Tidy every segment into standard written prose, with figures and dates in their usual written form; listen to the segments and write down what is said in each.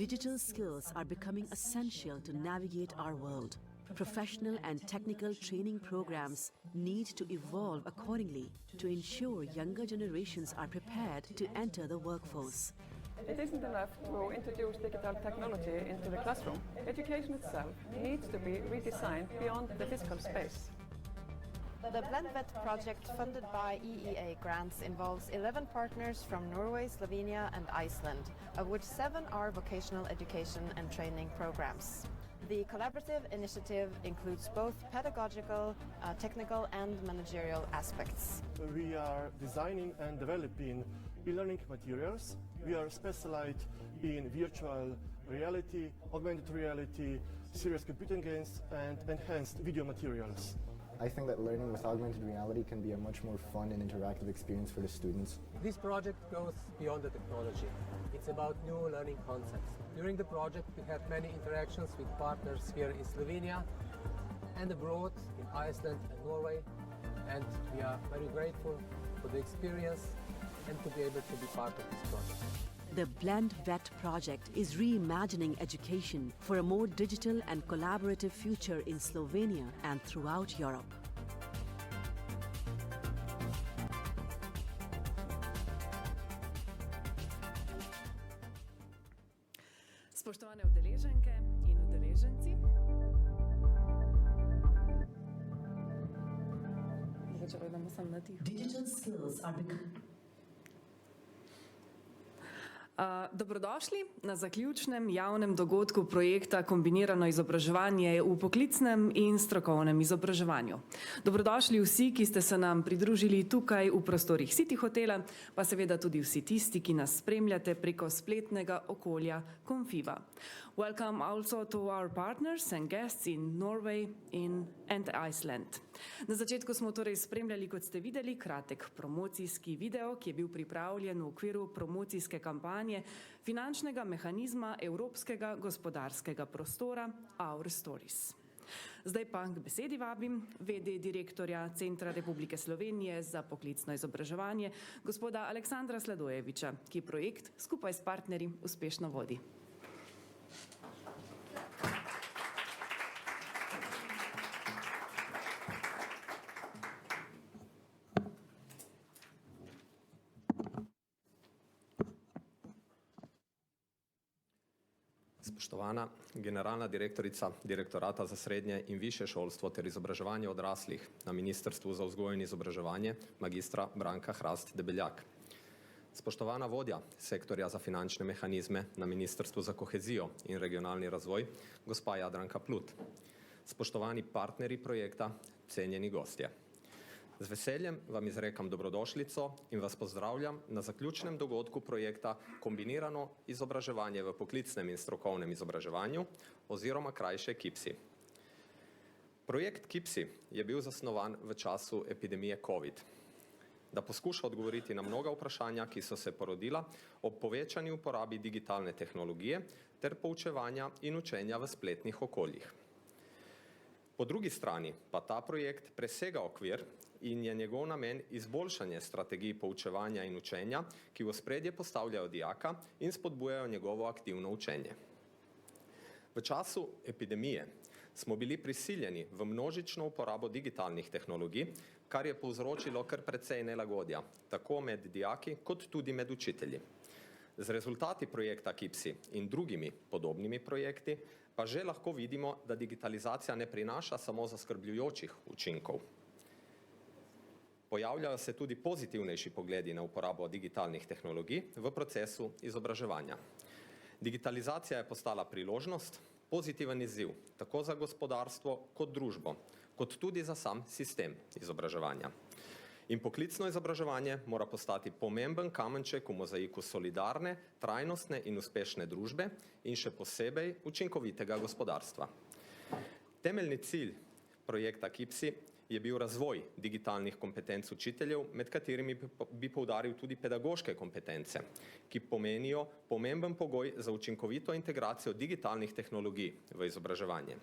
Digital skills are becoming essential to navigate our world. Professional and technical training programs need to evolve accordingly to ensure younger generations are prepared to enter the workforce. It isn't enough to introduce digital technology into the classroom. Education itself needs to be redesigned beyond the physical space. The BlendVet project, funded by EEA grants, involves 11 partners from Norway, Slovenia and Iceland, of which 7 are vocational education and training programs. The collaborative initiative includes both pedagogical, technical and managerial aspects. We are designing and developing e-learning materials. We are specialized in virtual reality, augmented reality, serious computing games and enhanced video materials. I think that learning with augmented reality can be a much more fun and interactive experience for the students. This project goes beyond the technology. It's about new learning concepts. During the project, we had many interactions with partners here in Slovenia and abroad in Iceland and Norway, and we are very grateful for the experience and to be able to be part of this project. The BlendVet project is reimagining education for a more digital and collaborative future in Slovenia and throughout Europe. Spoštovane udeleženke in udeleženci. Digital skills are becoming Dobrodošli na zaključnem javnem dogodku projekta Kombinirano izobraževanje v poklicnem in strokovnem izobraževanju. Dobrodošli vsi, ki ste se nam pridružili tukaj v prostorih City hotela, pa seveda tudi vsi tisti, ki nas spremljate preko spletnega okolja Confiva. Welcome also to our partners and guests in Norway and Iceland. Na začetku smo torej spremljali, kot ste videli, kratek promocijski video, ki je bil pripravljen v okviru promocijske kampanje finančnega mehanizma Evropskega gospodarskega prostora Our Stories. Zdaj pa k besedi vabim VD direktorja Centra Republike Slovenije za poklicno izobraževanje, gospoda Aleksandra Sladojeviča, ki projekt skupaj s partnerji uspešno vodi. Spoštovana generalna direktorica Direktorata za srednje in višje šolstvo ter izobraževanje odraslih na Ministrstvu za vzgojo in izobraževanje, magistra Branka Hrast Debeljak. Spoštovana vodja sektorja za finančne mehanizme na Ministrstvu za kohezijo in regionalni razvoj, gospa Jadranka Plut. Spoštovani partnerji projekta, cenjeni gostje. Z veseljem vam izrekam dobrodošlico in vas pozdravljam na zaključnem dogodku projekta Kombinirano izobraževanje v poklicnem in strokovnem izobraževanju oziroma krajše KIPSI. Projekt KIPSI je bil zasnovan v času epidemije COVID, da poskuša odgovoriti na mnoga vprašanja, ki so se porodila ob povečani uporabi digitalne tehnologije ter poučevanja in učenja v spletnih okoljih. Po drugi strani pa ta projekt presega okvir in je njegov namen izboljšanje strategij poučevanja in učenja, ki v ospredje postavljajo dijaka in spodbujajo njegovo aktivno učenje. V času epidemije smo bili prisiljeni v množično uporabo digitalnih tehnologij, kar je povzročilo kar precej nelagodja, tako med dijaki kot tudi med učitelji. Z rezultati projekta KIPSI in drugimi podobnimi projekti pa že lahko vidimo, da digitalizacija ne prinaša samo zaskrbljujočih učinkov. Pojavljajo se tudi pozitivnejši pogledi na uporabo digitalnih tehnologij v procesu izobraževanja. Digitalizacija je postala priložnost, pozitiven izziv, tako za gospodarstvo kot družbo, kot tudi za sam sistem izobraževanja. In poklicno izobraževanje mora postati pomemben kamenček v mozaiku solidarne, trajnostne in uspešne družbe in še posebej učinkovitega gospodarstva. Temeljni cilj projekta KIPSI je bil razvoj digitalnih kompetenc učiteljev, med katerimi bi poudaril tudi pedagoške kompetence, ki pomenijo pomemben pogoj za učinkovito integracijo digitalnih tehnologij v izobraževanje.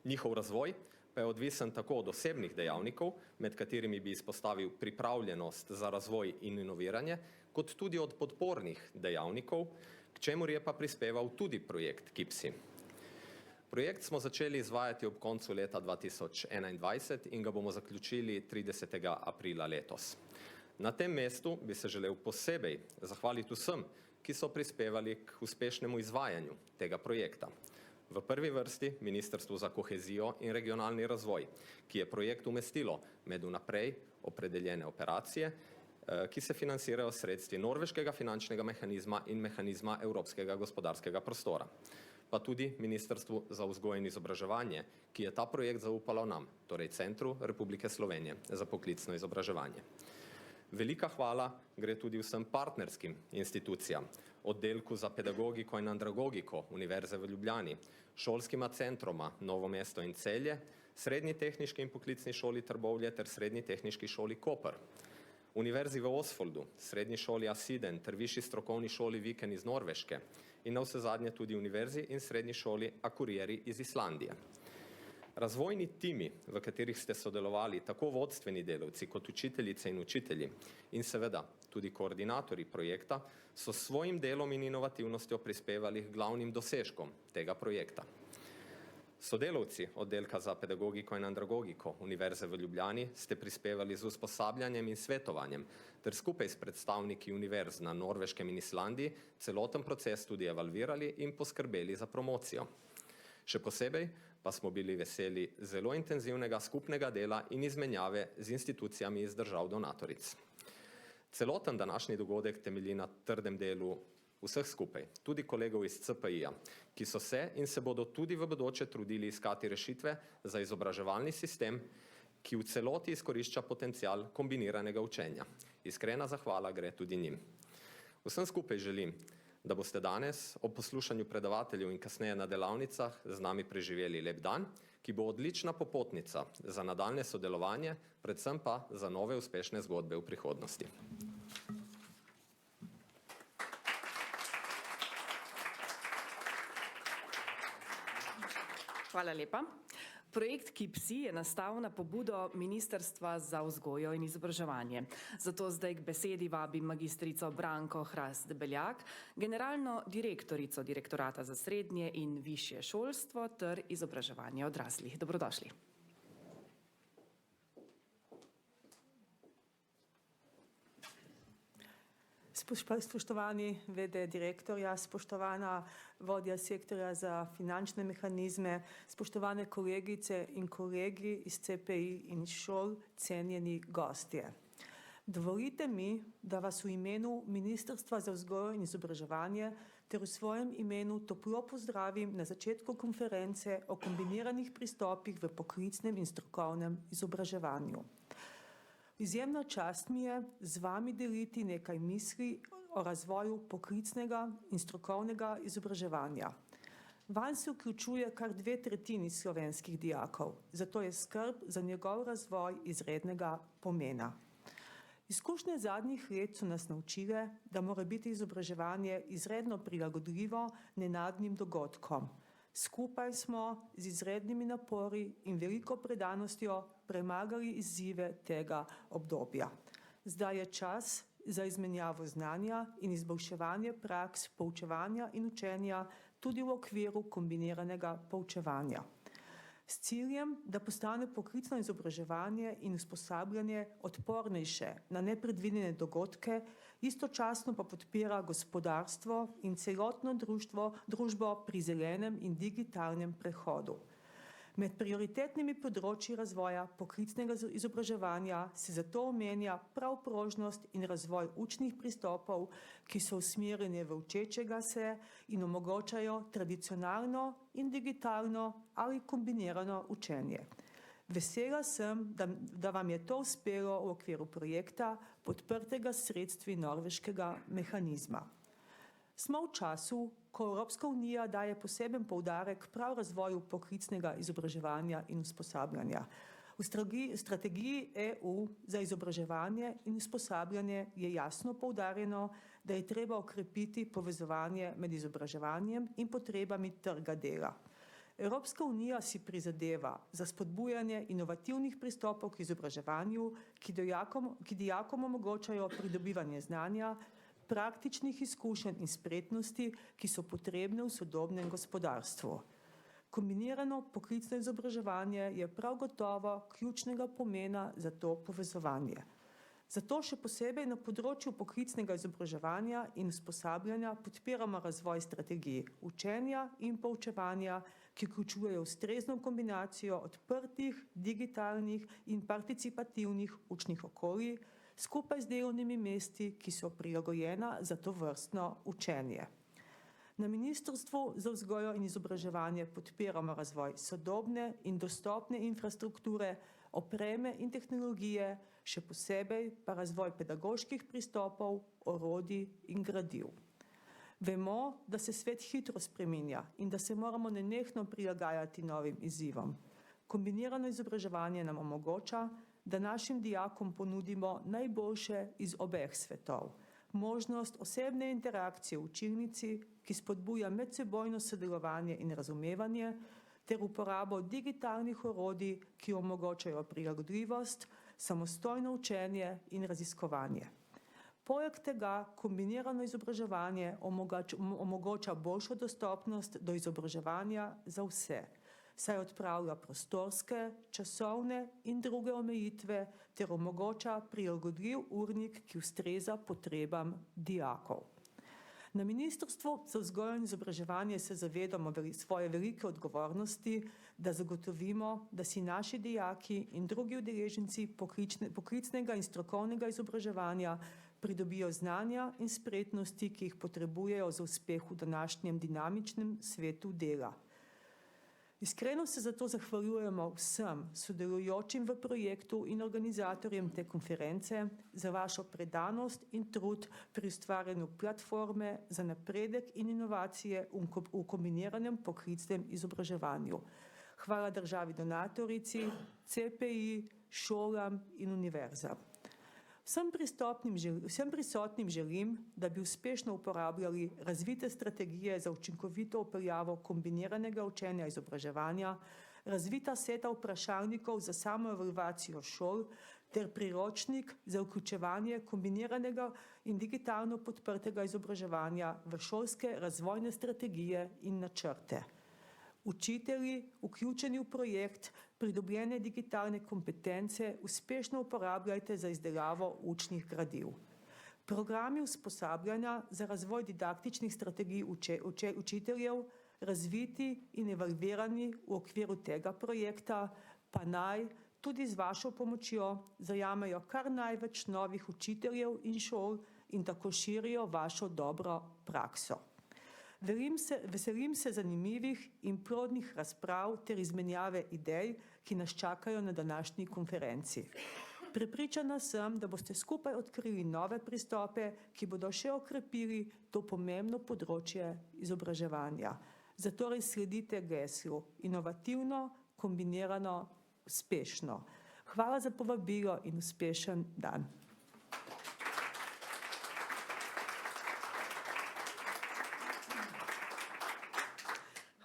Njihov razvoj pa je odvisen tako od osebnih dejavnikov, med katerimi bi izpostavil pripravljenost za razvoj in inoviranje, kot tudi od podpornih dejavnikov, k čemur je pa prispeval tudi projekt KIPSI. Projekt smo začeli izvajati ob koncu leta 2021 in ga bomo zaključili 30. aprila letos. Na tem mestu bi se želel posebej zahvaliti vsem, ki so prispevali k uspešnemu izvajanju tega projekta. V prvi vrsti Ministrstvu za kohezijo in regionalni razvoj, ki je projekt umestilo med vnaprej opredeljene operacije, ki se financirajo sredstvi norveškega finančnega mehanizma in mehanizma Evropskega gospodarskega prostora. Pa tudi Ministrstvu za vzgojo in izobraževanje, ki je ta projekt zaupalo nam, torej Centru Republike Slovenije za poklicno izobraževanje. Velika hvala gre tudi vsem partnerskim institucijam, Oddelku za pedagogiko in andragogiko Univerze v Ljubljani, šolskima centroma Novo mesto in Celje, Srednji tehniški in poklicni šoli Trbovlje ter Srednji tehniški šoli Koper, Univerzi v Osfoldu, Srednji šoli Asiden ter Višji strokovni šoli Viken iz Norveške in navsezadnje tudi Univerzi in Srednji šoli Akureyri iz Islandije. Razvojni timi, v katerih ste sodelovali tako vodstveni delavci kot učiteljice in učitelji in seveda tudi koordinatorji projekta, so s svojim delom in inovativnostjo prispevali k glavnim dosežkom tega projekta. Sodelavci Oddelka za pedagogiko in andragogiko Univerze v Ljubljani ste prispevali z usposabljanjem in svetovanjem ter skupaj s predstavniki univerz na Norveškem in Islandiji celoten proces tudi evalvirali in poskrbeli za promocijo. Še posebej pa smo bili veseli zelo intenzivnega skupnega dela in izmenjave z institucijami iz držav donatoric. Celoten današnji dogodek temelji na trdem delu vseh skupaj, tudi kolegov iz CPI-ja, ki so se in se bodo tudi v bodoče trudili iskati rešitve za izobraževalni sistem, ki v celoti izkorišča potencial kombiniranega učenja. Iskrena zahvala gre tudi njim. Vsem skupaj želim, da boste danes ob poslušanju predavateljev in kasneje na delavnicah z nami preživeli lep dan, ki bo odlična popotnica za nadaljnje sodelovanje, predvsem pa za nove uspešne zgodbe v prihodnosti. Hvala lepa. Projekt KIPSI je nastal na pobudo Ministrstva za vzgojo in izobraževanje. Zato zdaj k besedi vabim magistrico Branko Hrast Debeljak, generalno direktorico Direktorata za srednje in višje šolstvo ter izobraževanje odraslih. Dobrodošli. Spoštovani VD direktorja, spoštovana vodja sektorja za finančne mehanizme, spoštovane kolegice in kolegi iz CPI in šol, cenjeni gostje. Dovolite mi, da vas v imenu Ministrstva za vzgojo in izobraževanje ter v svojem imenu toplo pozdravim na začetku konference o kombiniranih pristopih v poklicnem in strokovnem izobraževanju. Izjemna čast mi je z vami deliti nekaj misli o razvoju poklicnega in strokovnega izobraževanja. Vanj se vključuje kar 2/3 slovenskih dijakov, zato je skrb za njegov razvoj izrednega pomena. Izkušnje zadnjih let so nas naučile, da mora biti izobraževanje izredno prilagodljivo nenadnim dogodkom. Skupaj smo z izrednimi napori in veliko predanostjo premagali izzive tega obdobja. Zdaj je čas za izmenjavo znanja in izboljševanje praks poučevanja in učenja tudi v okviru kombiniranega poučevanja. S ciljem, da postane poklicno izobraževanje in usposabljanje odpornejše na nepredvidene dogodke, istočasno pa podpira gospodarstvo in celotno družbo pri zelenem in digitalnem prehodu. Med prioritetnimi področji razvoja poklicnega izobraževanja se zato omenja prav prožnost in razvoj učnih pristopov, ki so usmerjeni v učečega se in omogočajo tradicionalno in digitalno ali kombinirano učenje. Vesela sem, da vam je to uspelo v okviru projekta, podprtega s sredstvi norveškega mehanizma. Smo v času, ko Evropska unija daje poseben poudarek prav razvoju poklicnega izobraževanja in usposabljanja. V strategiji EU za izobraževanje in usposabljanje je jasno poudarjeno, da je treba okrepiti povezovanje med izobraževanjem in potrebami trga dela. Evropska unija si prizadeva za spodbujanje inovativnih pristopov k izobraževanju, ki dijakom omogočajo pridobivanje znanja, praktičnih izkušenj in spretnosti, ki so potrebne v sodobnem gospodarstvu. Kombinirano poklicno izobraževanje je prav gotovo ključnega pomena za to povezovanje. Zato še posebej na področju poklicnega izobraževanja in usposabljanja podpiramo razvoj strategij učenja in poučevanja, ki vključujejo ustrezno kombinacijo odprtih, digitalnih in participativnih učnih okolij, skupaj z delovnimi mesti, ki so prilagojena za tovrstno učenje. Na Ministrstvu za vzgojo in izobraževanje podpiramo razvoj sodobne in dostopne infrastrukture, opreme in tehnologije, še posebej pa razvoj pedagoških pristopov, orodij in gradiv. Vemo, da se svet hitro spreminja in da se moramo nenehno prilagajati novim izzivom. Kombinirano izobraževanje nam omogoča, da našim dijakom ponudimo najboljše iz obeh svetov. Možnost osebne interakcije v učilnici, ki spodbuja medsebojno sodelovanje in razumevanje, ter uporabo digitalnih orodij, ki omogočajo prilagodljivost, samostojno učenje in raziskovanje. Poleg tega kombinirano izobraževanje omogoča boljšo dostopnost do izobraževanja za vse, saj odpravlja prostorske, časovne in druge omejitve ter omogoča prilagodljiv urnik, ki ustreza potrebam dijakov. Na Ministrstvu za vzgojo in izobraževanje se zavedamo svoje velike odgovornosti, da zagotovimo, da si naši dijaki in drugi udeleženci poklicnega in strokovnega izobraževanja pridobijo znanja in spretnosti, ki jih potrebujejo za uspeh v današnjem dinamičnem svetu dela. Iskreno se zato zahvaljujemo vsem sodelujočim v projektu in organizatorjem te konference za vašo predanost in trud pri ustvarjanju platforme za napredek in inovacije v kombiniranem poklicnem izobraževanju. Hvala državi donatorici, CPI, šolam in univerzam. Vsem prisotnim želim, da bi uspešno uporabljali razvite strategije za učinkovito vpeljavo kombiniranega učenja in izobraževanja, razvita seta vprašalnikov za samoevalvacijo šol ter priročnik za vključevanje kombiniranega in digitalno podprtega izobraževanja v šolske razvojne strategije in načrte. Učitelji, vključeni v projekt, pridobljene digitalne kompetence uspešno uporabljajte za izdelavo učnih gradiv. Programi usposabljanja za razvoj didaktičnih strategij učiteljev, razviti in evalvirani v okviru tega projekta, pa naj tudi z vašo pomočjo zajamejo kar največ novih učiteljev in šol in tako širijo vašo dobro prakso. Veselim se zanimivih in plodnih razprav ter izmenjave idej, ki nas čakajo na današnji konferenci. Prepričana sem, da boste skupaj odkrili nove pristope, ki bodo še okrepili to pomembno področje izobraževanja. Zatorej sledite geslu inovativno, kombinirano, uspešno. Hvala za povabilo in uspešen dan.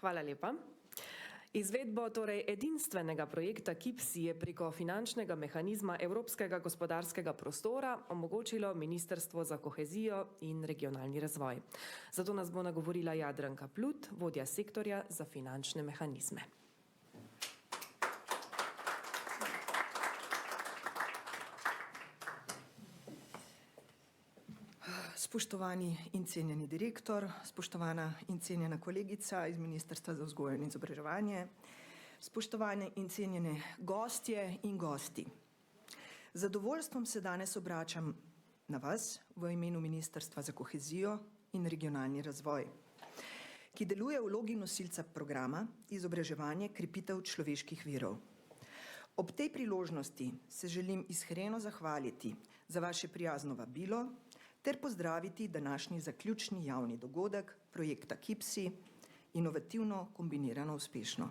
Hvala lepa. Izvedbo torej edinstvenega projekta KIPSI je preko finančnega mehanizma Evropskega gospodarskega prostora omogočilo Ministrstvo za kohezijo in regionalni razvoj. Zato nas bo nagovorila Jadranka Plut, vodja sektorja za finančne mehanizme. Spoštovani in cenjeni direktor, spoštovana in cenjena kolegica iz Ministrstva za vzgojo in izobraževanje, spoštovane in cenjene gostje in gosti. Z zadovoljstvom se danes obračam na vas v imenu Ministrstva za kohezijo in regionalni razvoj, ki deluje v vlogi nosilca programa Izobraževanje krepitev človeških virov. Ob tej priložnosti se želim iskreno zahvaliti za vaše prijazno vabilo ter pozdraviti današnji zaključni javni dogodek projekta KIPSI Inovativno kombinirano uspešno.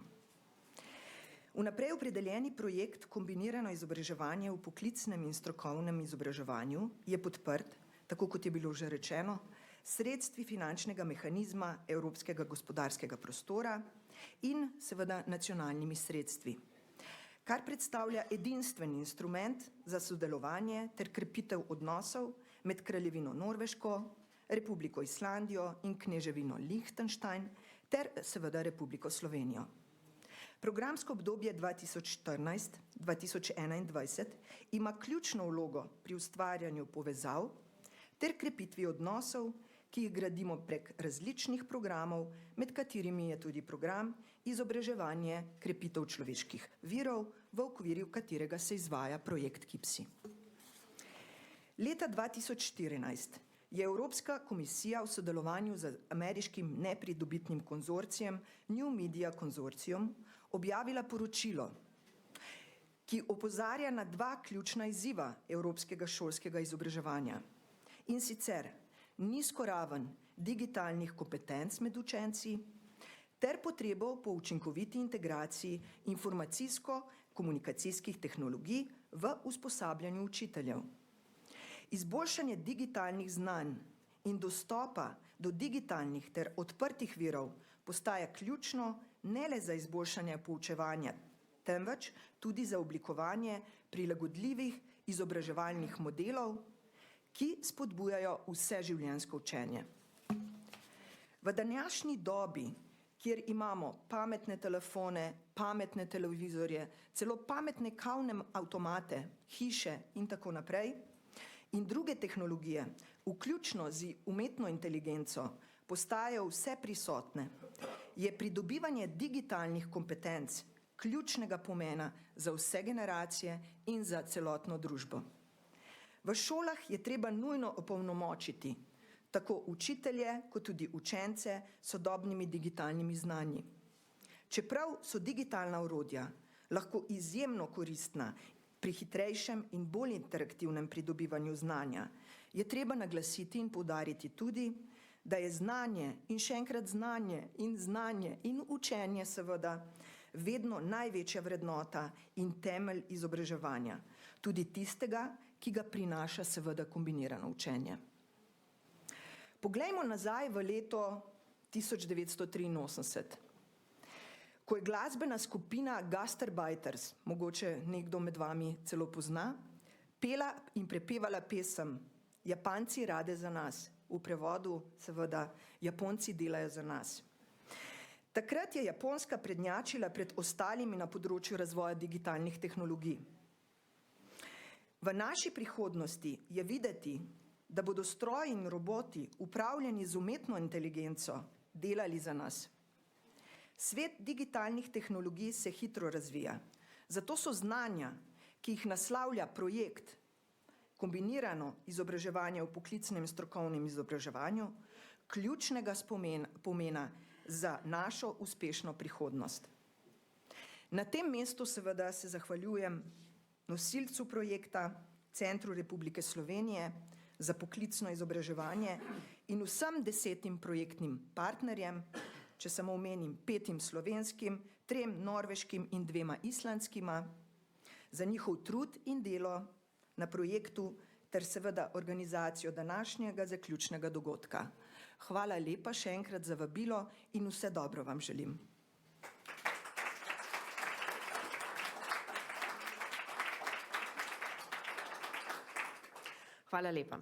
Vnaprej opredeljeni projekt Kombinirano izobraževanje v poklicnem in strokovnem izobraževanju je podprt, tako kot je bilo že rečeno, sredstvi finančnega mehanizma Evropskega gospodarskega prostora in seveda nacionalnimi sredstvi, kar predstavlja edinstven instrument za sodelovanje ter krepitev odnosov med Kraljevino Norveško, Republiko Islandijo in Kneževino Liechtenstein ter seveda Republiko Slovenijo. Programsko obdobje 2014-2021 ima ključno vlogo pri ustvarjanju povezav ter krepitvi odnosov, ki jih gradimo prek različnih programov, med katerimi je tudi program Izobraževanje krepitev človeških virov, v okviru katerega se izvaja projekt KIPSI. Leta 2014 je Evropska komisija v sodelovanju z ameriškim nepridobitnim konzorcijem New Media Consortium objavila poročilo, ki opozarja na dva ključna izziva evropskega šolskega izobraževanja. In sicer nizko raven digitalnih kompetenc med učenci ter potrebo po učinkoviti integraciji informacijsko-komunikacijskih tehnologij v usposabljanju učiteljev. Izboljšanje digitalnih znanj in dostopa do digitalnih ter odprtih virov postaja ključno ne le za izboljšanje poučevanja, temveč tudi za oblikovanje prilagodljivih izobraževalnih modelov, ki spodbujajo vseživljenjsko učenje. V današnji dobi, kjer imamo pametne telefone, pametne televizorje, celo pametne kavne avtomate, hiše in tako naprej, in druge tehnologije, vključno z umetno inteligenco, postajajo vse prisotne, je pridobivanje digitalnih kompetenc ključnega pomena za vse generacije in za celotno družbo. V šolah je treba nujno opolnomočiti tako učitelje kot tudi učence s sodobnimi digitalnimi znanji. Čeprav so digitalna orodja lahko izjemno koristna pri hitrejšem in bolj interaktivnem pridobivanju znanja, je treba naglasiti in poudariti tudi, da je znanje in še enkrat znanje in učenje seveda vedno največja vrednota in temelj izobraževanja, tudi tistega, ki ga prinaša seveda kombinirano učenje. Poglejmo nazaj v leto 1983, ko je glasbena skupina Gastarbeiters, mogoče nekdo med vami celo pozna, pela in prepevala pesem Japanci rade za nas, v prevodu seveda Japonci delajo za nas. Takrat je Japonska prednjačila pred ostalimi na področju razvoja digitalnih tehnologij. V naši prihodnosti je videti, da bodo stroji in roboti upravljeni z umetno inteligenco delali za nas. Svet digitalnih tehnologij se hitro razvija, zato so znanja, ki jih naslavlja projekt kombinirano izobraževanje v poklicnem strokovnem izobraževanju, ključnega pomena za našo uspešno prihodnost. Na tem mestu seveda se zahvaljujem nosilcu projekta, Centru Republike Slovenije za poklicno izobraževanje in vsem 10 projektnim partnerjem, če samo omenim 5 slovenskim, 3 norveškim in 2 islandskima, za njihov trud in delo na projektu ter seveda organizacijo današnjega zaključnega dogodka. Hvala lepa še enkrat za vabilo in vse dobro vam želim. Hvala lepa.